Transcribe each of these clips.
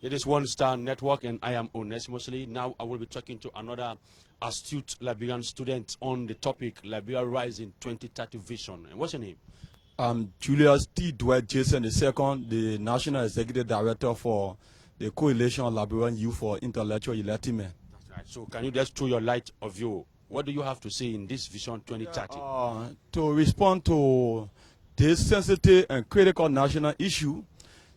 It is One Star Network, and I am Onesimus Lee. Now I will be talking to another astute Liberian student on the topic Liberia Rising 2030 Vision. And what's your name? I'm Julius T. Dwight Jason II, the National Executive Director for the Coalition of Liberian Youth for Intellectual Enlightenment. That's right. So can you just throw your light of view? What do you have to say in this Vision 2030? To respond to this sensitive and critical national issue,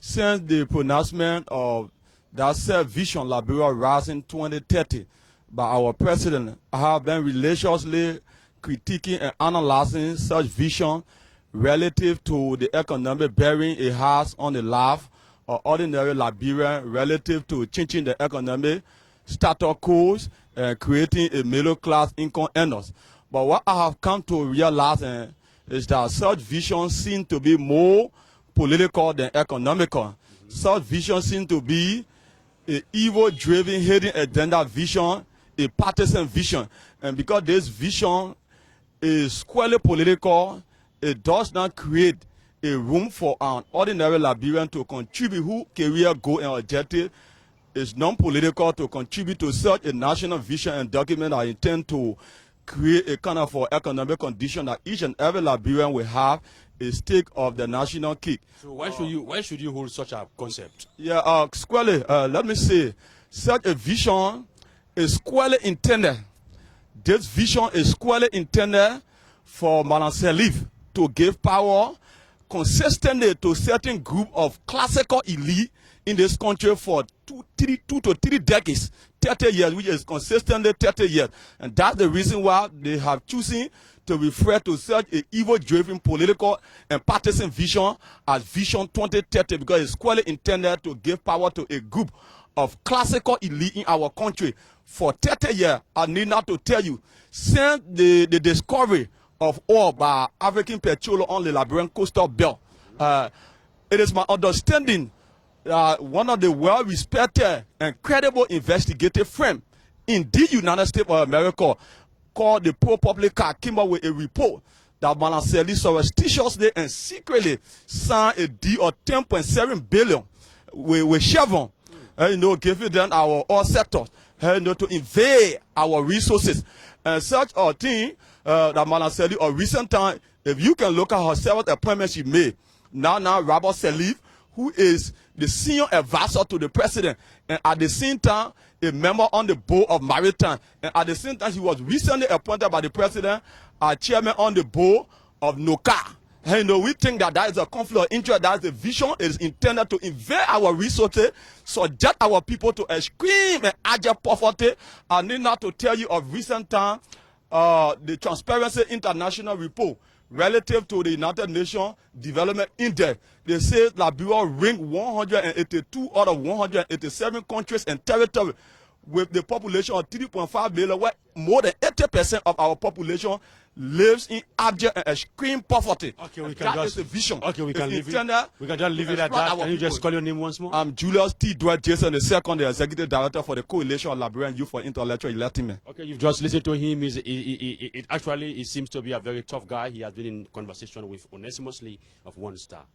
since the pronouncement of that said Vision Liberia Rising 2030 by our president, I have been religiously critiquing and analyzing such vision relative to the economic bearing it has on the life of ordinary Liberian relative to changing the economic status quo and creating a middle-class income earners. But what I have come to realize is that such vision seems to be more political than economical. Such vision seems to be an evil-driven, hidden agenda vision, a partisan vision. And because this vision is squarely political, it does not create a room for an ordinary Liberian to contribute whose career goal and objective is non-political to contribute to such a national vision and document that intend to create a kind of economic condition that each and every Liberian will have a stake of the national cake. So why should you hold such a concept? Yeah, squarely, let me say, such a vision is squarely intended. This vision is squarely intended for Madam Salif to give power consistently to certain group of classical elite in this country for 2 to 3 decades, 30 years, which is consistently 30 years. And that's the reason why they have chosen to refer to such an evil-driven political and partisan vision as Vision 2030, because it's squarely intended to give power to a group of classical elite in our country for 30 years. I need not to tell you, since the discovery of oil by African petroleum on the Liberian coastal belt, it is my understanding one of the well-respected and credible investigative firms in the United States of America called the ProPublica came up with a report that Madam Salif surreptitiously and secretly signed a deal of $10.7 billion with Chevron, giving them our oil sector, to invade our resources. And such a thing that Madam Salif, of recent time, if you can look at her several appointments she made, now Robert Salif, who is the senior advisor to the president, and at the same time, a member on the board of Maritime, and at the same time, he was recently appointed by the president as chairman on the board of NOCA. We think that is a conflict of interest, that the vision is intended to invade our resources, subject our people to extreme and abject poverty. I need not to tell you of recent time, the Transparency International report relative to the United Nations Development Index. They say Liberia ranked 182 out of 187 countries and territories with the population of 3.5 million, where more than 80% of our population lives in abject and extreme poverty. Okay, we can that just, is the vision. Okay, we can leave it. We can just leave it at that. Can you just call your name once more? I'm Julius T. Dwight Jason II, the Executive Director for the Coalition of Liberian Youth for Intellectual Enlightenment. Okay, you've just listened to him. It seems to be a very tough guy. He has been in conversation with Onesimus Lee of One Star.